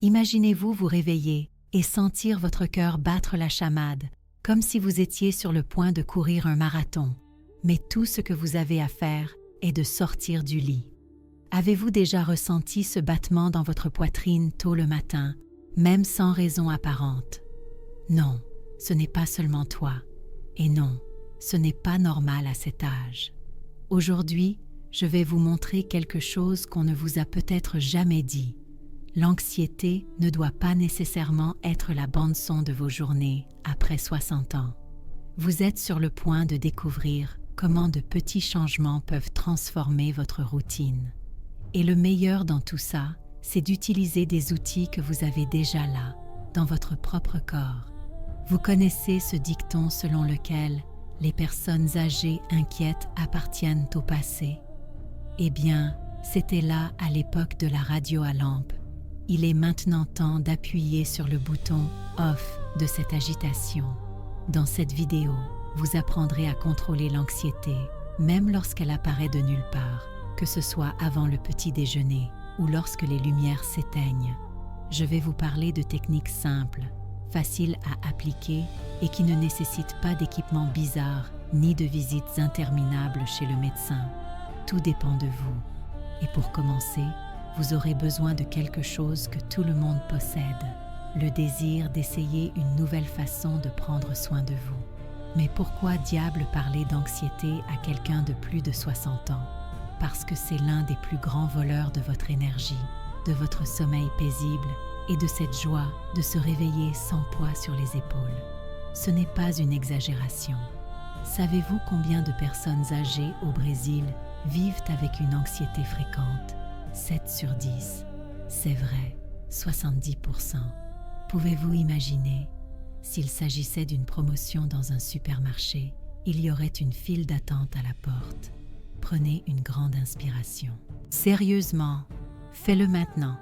Imaginez-vous vous réveiller et sentir votre cœur battre la chamade, comme si vous étiez sur le point de courir un marathon. Mais tout ce que vous avez à faire est de sortir du lit. Avez-vous déjà ressenti ce battement dans votre poitrine tôt le matin, même sans raison apparente? Non, ce n'est pas seulement toi. Et non, ce n'est pas normal à cet âge. Aujourd'hui, je vais vous montrer quelque chose qu'on ne vous a peut-être jamais dit. L'anxiété ne doit pas nécessairement être la bande-son de vos journées après 60 ans. Vous êtes sur le point de découvrir comment de petits changements peuvent transformer votre routine. Et le meilleur dans tout ça, c'est d'utiliser des outils que vous avez déjà là, dans votre propre corps. Vous connaissez ce dicton selon lequel les personnes âgées inquiètes appartiennent au passé? Eh bien, c'était là à l'époque de la radio à lampe. Il est maintenant temps d'appuyer sur le bouton « Off » de cette agitation. Dans cette vidéo, vous apprendrez à contrôler l'anxiété, même lorsqu'elle apparaît de nulle part, que ce soit avant le petit déjeuner ou lorsque les lumières s'éteignent. Je vais vous parler de techniques simples, faciles à appliquer et qui ne nécessitent pas d'équipements bizarres ni de visites interminables chez le médecin. Tout dépend de vous. Et pour commencer, vous aurez besoin de quelque chose que tout le monde possède, le désir d'essayer une nouvelle façon de prendre soin de vous. Mais pourquoi diable parler d'anxiété à quelqu'un de plus de 60 ans? Parce que c'est l'un des plus grands voleurs de votre énergie, de votre sommeil paisible et de cette joie de se réveiller sans poids sur les épaules. Ce n'est pas une exagération. Savez-vous combien de personnes âgées au Brésil vivent avec une anxiété fréquente? 7 sur 10. C'est vrai, 70%. Pouvez-vous imaginer? S'il s'agissait d'une promotion dans un supermarché, il y aurait une file d'attente à la porte. Prenez une grande inspiration. Sérieusement, faites-le maintenant.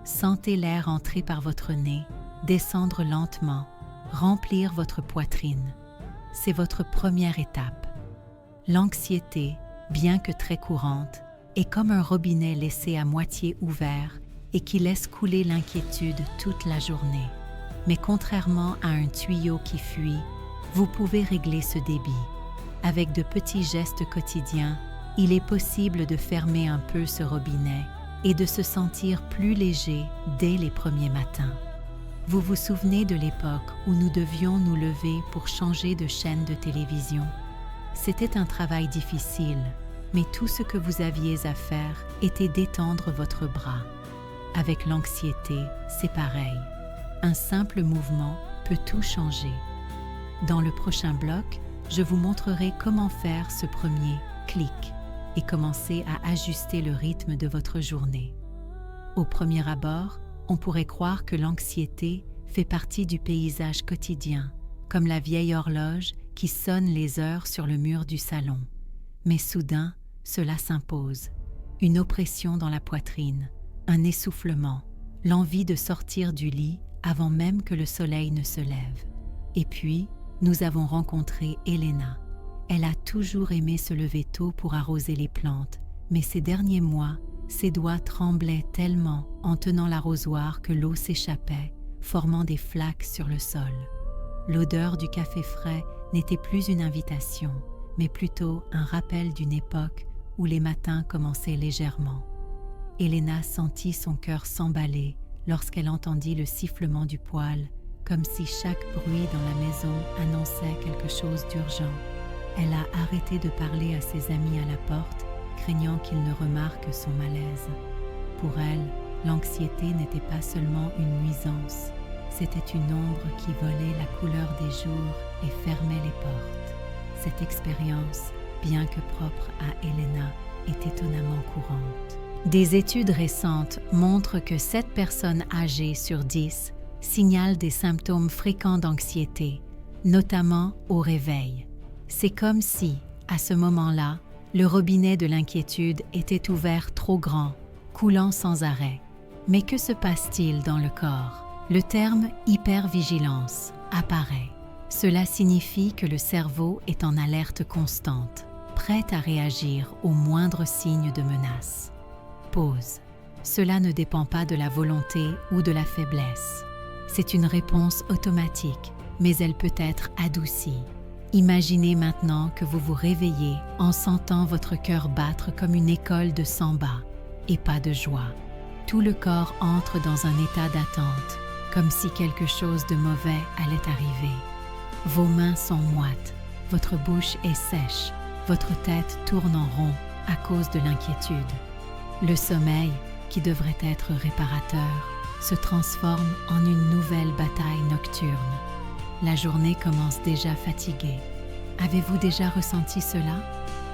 Sentez l'air entrer par votre nez, descendre lentement, remplir votre poitrine. C'est votre première étape. L'anxiété, bien que très courante, est comme un robinet laissé à moitié ouvert et qui laisse couler l'inquiétude toute la journée. Mais contrairement à un tuyau qui fuit, vous pouvez régler ce débit. Avec de petits gestes quotidiens, il est possible de fermer un peu ce robinet et de se sentir plus léger dès les premiers matins. Vous vous souvenez de l'époque où nous devions nous lever pour changer de chaîne de télévision? C'était un travail difficile, mais tout ce que vous aviez à faire était d'étendre votre bras. Avec l'anxiété, c'est pareil. Un simple mouvement peut tout changer. Dans le prochain bloc, je vous montrerai comment faire ce premier clic et commencer à ajuster le rythme de votre journée. Au premier abord, on pourrait croire que l'anxiété fait partie du paysage quotidien, comme la vieille horloge qui sonne les heures sur le mur du salon. Mais soudain, cela s'impose. Une oppression dans la poitrine, un essoufflement, l'envie de sortir du lit avant même que le soleil ne se lève. Et puis, nous avons rencontré Elena. Elle a toujours aimé se lever tôt pour arroser les plantes, mais ces derniers mois, ses doigts tremblaient tellement en tenant l'arrosoir que l'eau s'échappait, formant des flaques sur le sol. L'odeur du café frais n'était plus une invitation, mais plutôt un rappel d'une époque où les matins commençaient légèrement. Elena sentit son cœur s'emballer lorsqu'elle entendit le sifflement du poêle, comme si chaque bruit dans la maison annonçait quelque chose d'urgent. Elle a arrêté de parler à ses amis à la porte, craignant qu'ils ne remarquent son malaise. Pour elle, l'anxiété n'était pas seulement une nuisance, c'était une ombre qui volait la couleur des jours et fermait les portes. Cette expérience, bien que propre à Elena, est étonnamment courante. Des études récentes montrent que 7 personnes âgées sur 10 signalent des symptômes fréquents d'anxiété, notamment au réveil. C'est comme si, à ce moment-là, le robinet de l'inquiétude était ouvert trop grand, coulant sans arrêt. Mais que se passe-t-il dans le corps? Le terme hypervigilance apparaît. Cela signifie que le cerveau est en alerte constante, prêt à réagir au moindre signe de menace. Pause. Cela ne dépend pas de la volonté ou de la faiblesse. C'est une réponse automatique, mais elle peut être adoucie. Imaginez maintenant que vous vous réveillez en sentant votre cœur battre comme une école de samba, et pas de joie. Tout le corps entre dans un état d'attente, comme si quelque chose de mauvais allait arriver. Vos mains sont moites, votre bouche est sèche, votre tête tourne en rond à cause de l'inquiétude. Le sommeil, qui devrait être réparateur, se transforme en une nouvelle bataille nocturne. La journée commence déjà fatiguée. Avez-vous déjà ressenti cela?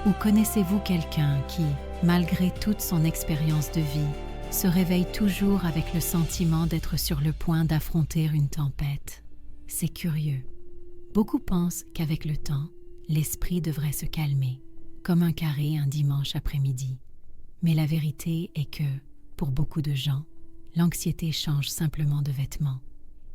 Ou connaissez-vous quelqu'un qui, malgré toute son expérience de vie, se réveille toujours avec le sentiment d'être sur le point d'affronter une tempête? C'est curieux. Beaucoup pensent qu'avec le temps, l'esprit devrait se calmer, comme un carré un dimanche après-midi. Mais la vérité est que, pour beaucoup de gens, l'anxiété change simplement de vêtements.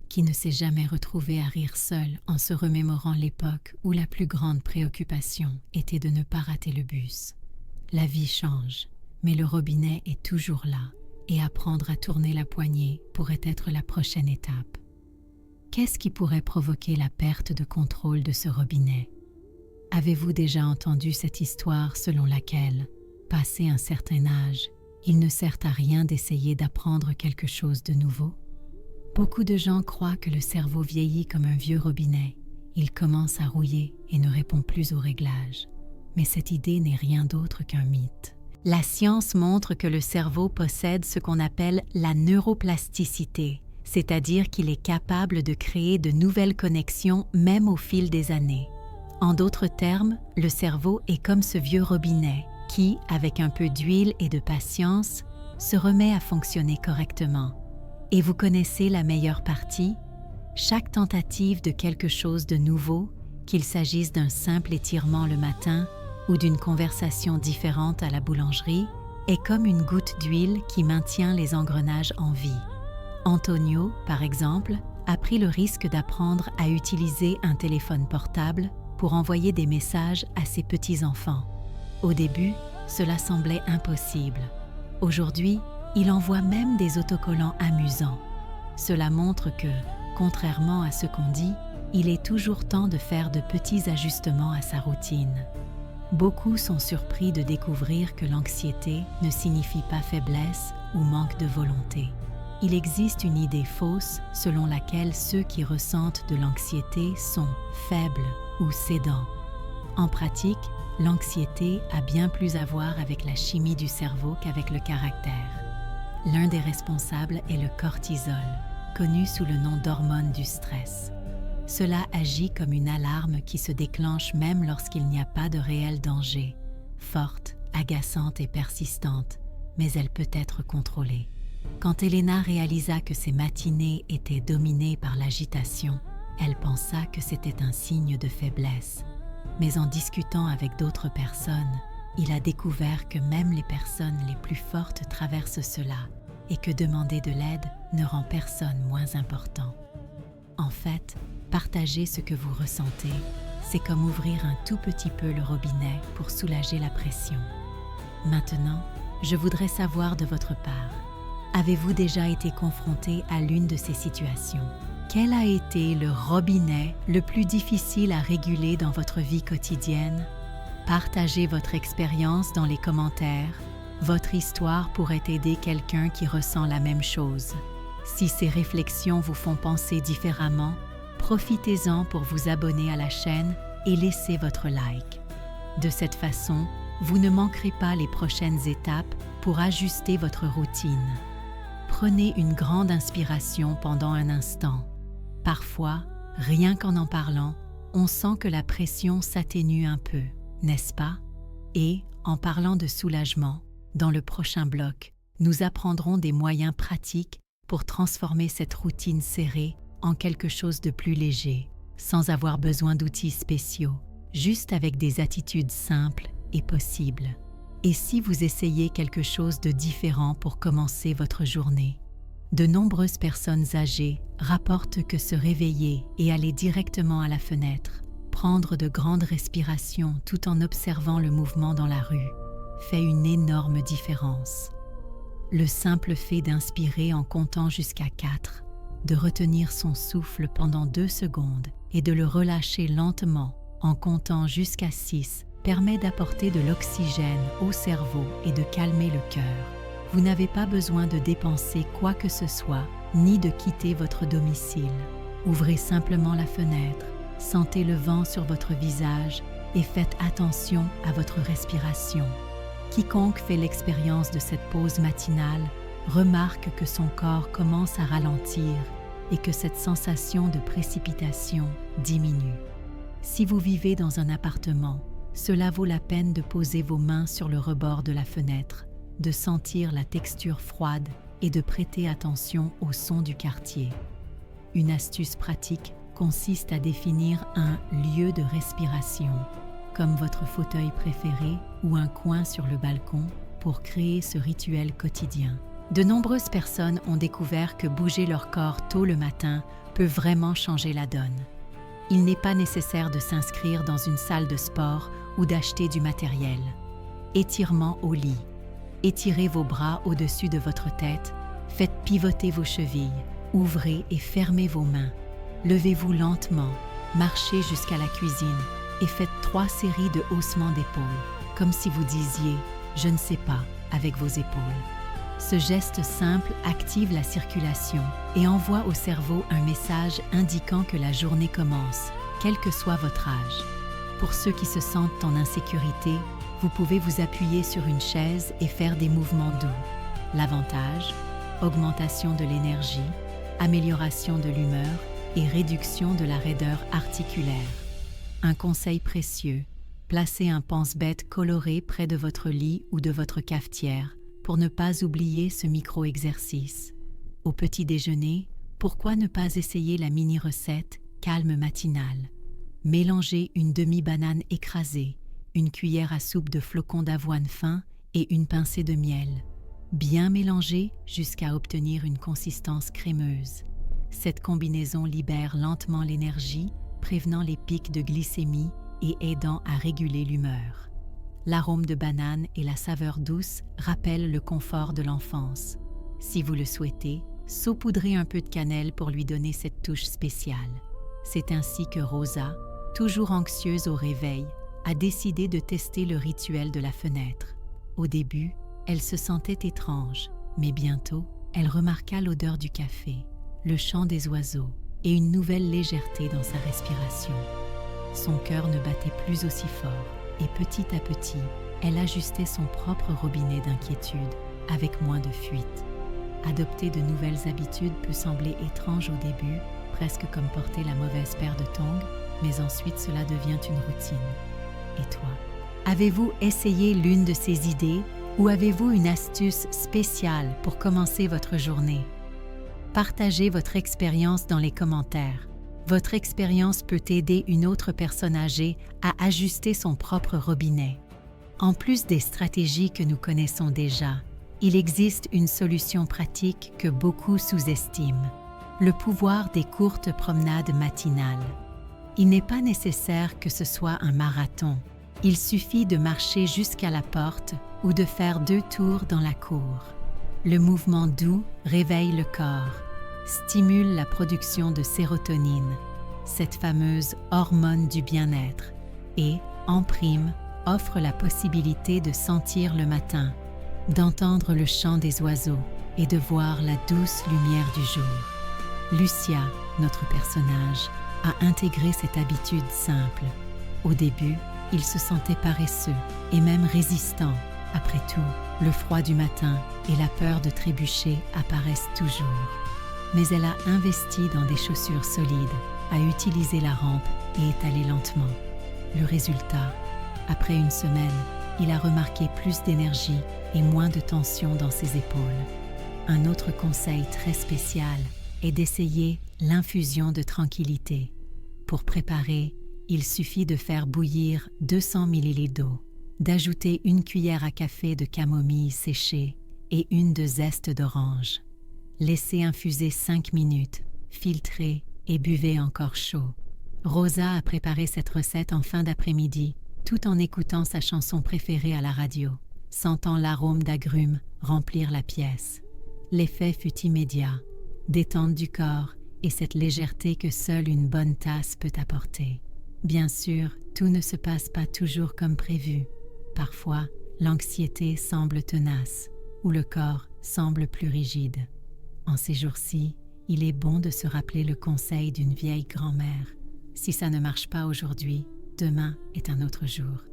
Qui ne s'est jamais retrouvé à rire seul en se remémorant l'époque où la plus grande préoccupation était de ne pas rater le bus? La vie change, mais le robinet est toujours là, et apprendre à tourner la poignée pourrait être la prochaine étape. Qu'est-ce qui pourrait provoquer la perte de contrôle de ce robinet? Avez-vous déjà entendu cette histoire selon laquelle, passé un certain âge, il ne sert à rien d'essayer d'apprendre quelque chose de nouveau? Beaucoup de gens croient que le cerveau vieillit comme un vieux robinet. Il commence à rouiller et ne répond plus aux réglages. Mais cette idée n'est rien d'autre qu'un mythe. La science montre que le cerveau possède ce qu'on appelle la neuroplasticité, c'est-à-dire qu'il est capable de créer de nouvelles connexions même au fil des années. En d'autres termes, le cerveau est comme ce vieux robinet qui, avec un peu d'huile et de patience, se remet à fonctionner correctement. Et vous connaissez la meilleure partie? Chaque tentative de quelque chose de nouveau, qu'il s'agisse d'un simple étirement le matin ou d'une conversation différente à la boulangerie, est comme une goutte d'huile qui maintient les engrenages en vie. Antonio, par exemple, a pris le risque d'apprendre à utiliser un téléphone portable pour envoyer des messages à ses petits-enfants. Au début, cela semblait impossible. Aujourd'hui, il envoie même des autocollants amusants. Cela montre que, contrairement à ce qu'on dit, il est toujours temps de faire de petits ajustements à sa routine. Beaucoup sont surpris de découvrir que l'anxiété ne signifie pas faiblesse ou manque de volonté. Il existe une idée fausse selon laquelle ceux qui ressentent de l'anxiété sont faibles ou cédants. En pratique, l'anxiété a bien plus à voir avec la chimie du cerveau qu'avec le caractère. L'un des responsables est le cortisol, connu sous le nom d'hormone du stress. Cela agit comme une alarme qui se déclenche même lorsqu'il n'y a pas de réel danger. Forte, agaçante et persistante, mais elle peut être contrôlée. Quand Elena réalisa que ses matinées étaient dominées par l'agitation, elle pensa que c'était un signe de faiblesse. Mais en discutant avec d'autres personnes, il a découvert que même les personnes les plus fortes traversent cela et que demander de l'aide ne rend personne moins important. En fait, partager ce que vous ressentez, c'est comme ouvrir un tout petit peu le robinet pour soulager la pression. Maintenant, je voudrais savoir de votre part, avez-vous déjà été confronté à l'une de ces situations? Quel a été le robinet le plus difficile à réguler dans votre vie quotidienne? Partagez votre expérience dans les commentaires. Votre histoire pourrait aider quelqu'un qui ressent la même chose. Si ces réflexions vous font penser différemment, profitez-en pour vous abonner à la chaîne et laisser votre like. De cette façon, vous ne manquerez pas les prochaines étapes pour ajuster votre routine. Prenez une grande inspiration pendant un instant. Parfois, rien qu'en en parlant, on sent que la pression s'atténue un peu, n'est-ce pas? Et, en parlant de soulagement, dans le prochain bloc, nous apprendrons des moyens pratiques pour transformer cette routine serrée en quelque chose de plus léger, sans avoir besoin d'outils spéciaux, juste avec des attitudes simples et possibles. Et si vous essayez quelque chose de différent pour commencer votre journée? De nombreuses personnes âgées rapportent que se réveiller et aller directement à la fenêtre, prendre de grandes respirations tout en observant le mouvement dans la rue, fait une énorme différence. Le simple fait d'inspirer en comptant jusqu'à 4, de retenir son souffle pendant 2 secondes et de le relâcher lentement en comptant jusqu'à 6 permet d'apporter de l'oxygène au cerveau et de calmer le cœur. Vous n'avez pas besoin de dépenser quoi que ce soit, ni de quitter votre domicile. Ouvrez simplement la fenêtre, sentez le vent sur votre visage et faites attention à votre respiration. Quiconque fait l'expérience de cette pause matinale remarque que son corps commence à ralentir et que cette sensation de précipitation diminue. Si vous vivez dans un appartement, cela vaut la peine de poser vos mains sur le rebord de la fenêtre, de sentir la texture froide et de prêter attention au son du quartier. Une astuce pratique consiste à définir un lieu de respiration, comme votre fauteuil préféré ou un coin sur le balcon, pour créer ce rituel quotidien. De nombreuses personnes ont découvert que bouger leur corps tôt le matin peut vraiment changer la donne. Il n'est pas nécessaire de s'inscrire dans une salle de sport ou d'acheter du matériel. Étirement au lit. Étirez vos bras au-dessus de votre tête, faites pivoter vos chevilles, ouvrez et fermez vos mains. Levez-vous lentement, marchez jusqu'à la cuisine et faites 3 séries de haussements d'épaules, comme si vous disiez « je ne sais pas » avec vos épaules. Ce geste simple active la circulation et envoie au cerveau un message indiquant que la journée commence, quel que soit votre âge. Pour ceux qui se sentent en insécurité, vous pouvez vous appuyer sur une chaise et faire des mouvements doux. L'avantage, augmentation de l'énergie, amélioration de l'humeur et réduction de la raideur articulaire. Un conseil précieux, placez un pense-bête coloré près de votre lit ou de votre cafetière pour ne pas oublier ce micro-exercice. Au petit déjeuner, pourquoi ne pas essayer la mini-recette calme matinale? Mélangez une demi-banane écrasée, une cuillère à soupe de flocons d'avoine fins et une pincée de miel. Bien mélanger jusqu'à obtenir une consistance crémeuse. Cette combinaison libère lentement l'énergie, prévenant les pics de glycémie et aidant à réguler l'humeur. L'arôme de banane et la saveur douce rappellent le confort de l'enfance. Si vous le souhaitez, saupoudrez un peu de cannelle pour lui donner cette touche spéciale. C'est ainsi que Rosa, toujours anxieuse au réveil, a décidé de tester le rituel de la fenêtre. Au début, elle se sentait étrange, mais bientôt, elle remarqua l'odeur du café, le chant des oiseaux et une nouvelle légèreté dans sa respiration. Son cœur ne battait plus aussi fort et petit à petit, elle ajustait son propre robinet d'inquiétude avec moins de fuite. Adopter de nouvelles habitudes peut sembler étrange au début, presque comme porter la mauvaise paire de tongs, mais ensuite cela devient une routine. Et toi? Avez-vous essayé l'une de ces idées ou avez-vous une astuce spéciale pour commencer votre journée? Partagez votre expérience dans les commentaires. Votre expérience peut aider une autre personne âgée à ajuster son propre robinet. En plus des stratégies que nous connaissons déjà, il existe une solution pratique que beaucoup sous-estiment: le pouvoir des courtes promenades matinales. Il n'est pas nécessaire que ce soit un marathon. Il suffit de marcher jusqu'à la porte ou de faire 2 tours dans la cour. Le mouvement doux réveille le corps, stimule la production de sérotonine, cette fameuse hormone du bien-être, et, en prime, offre la possibilité de sentir le matin, d'entendre le chant des oiseaux et de voir la douce lumière du jour. Lucia, notre personnage, a intégré cette habitude simple. Au début, il se sentait paresseux et même résistant. Après tout, le froid du matin et la peur de trébucher apparaissent toujours. Mais elle a investi dans des chaussures solides, a utilisé la rampe et est allée lentement. Le résultat, après une semaine, il a remarqué plus d'énergie et moins de tension dans ses épaules. Un autre conseil très spécial est d'essayer l'infusion de tranquillité. Pour préparer, il suffit de faire bouillir 200 ml d'eau, d'ajouter une cuillère à café de camomille séchée et une de zeste d'orange. Laissez infuser 5 minutes, filtrez et buvez encore chaud. Rosa a préparé cette recette en fin d'après-midi, tout en écoutant sa chanson préférée à la radio. sentant l'arôme d'agrumes remplir la pièce. L'effet fut immédiat, détente du corps et cette légèreté que seule une bonne tasse peut apporter. Bien sûr, tout ne se passe pas toujours comme prévu. Parfois, l'anxiété semble tenace ou le corps semble plus rigide. En ces jours-ci, il est bon de se rappeler le conseil d'une vieille grand-mère. Si ça ne marche pas aujourd'hui, demain est un autre jour.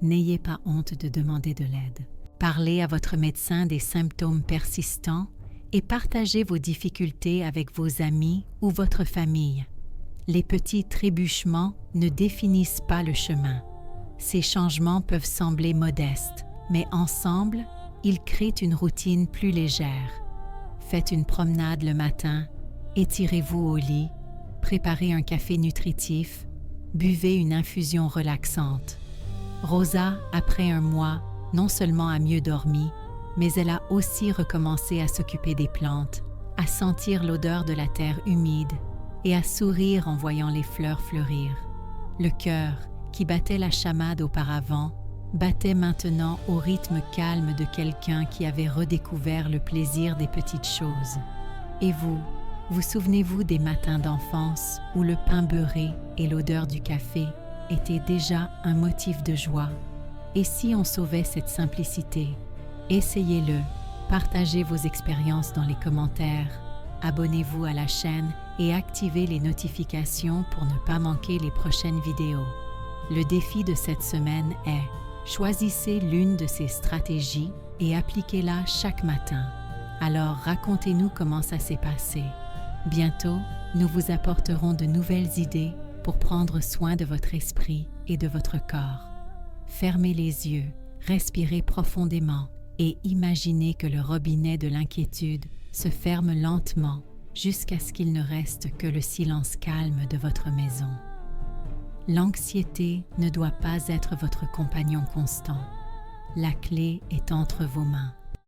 N'ayez pas honte de demander de l'aide. Parlez à votre médecin des symptômes persistants et partagez vos difficultés avec vos amis ou votre famille. Les petits trébuchements ne définissent pas le chemin. Ces changements peuvent sembler modestes, mais ensemble, ils créent une routine plus légère. Faites une promenade le matin, étirez-vous au lit, préparez un café nutritif, buvez une infusion relaxante. Rosa, après un mois, non seulement a mieux dormi, mais elle a aussi recommencé à s'occuper des plantes, à sentir l'odeur de la terre humide et à sourire en voyant les fleurs fleurir. Le cœur, qui battait la chamade auparavant, battait maintenant au rythme calme de quelqu'un qui avait redécouvert le plaisir des petites choses. Et vous souvenez-vous des matins d'enfance où le pain beurré et l'odeur du café étaient déjà un motif de joie? Et si on sauvait cette simplicité? Essayez-le, partagez vos expériences dans les commentaires, abonnez-vous à la chaîne et activez les notifications pour ne pas manquer les prochaines vidéos. Le défi de cette semaine est: choisissez l'une de ces stratégies et appliquez-la chaque matin. Alors racontez-nous comment ça s'est passé. Bientôt, nous vous apporterons de nouvelles idées pour prendre soin de votre esprit et de votre corps. Fermez les yeux, respirez profondément et imaginez que le robinet de l'inquiétude se ferme lentement jusqu'à ce qu'il ne reste que le silence calme de votre maison. L'anxiété ne doit pas être votre compagnon constant. La clé est entre vos mains.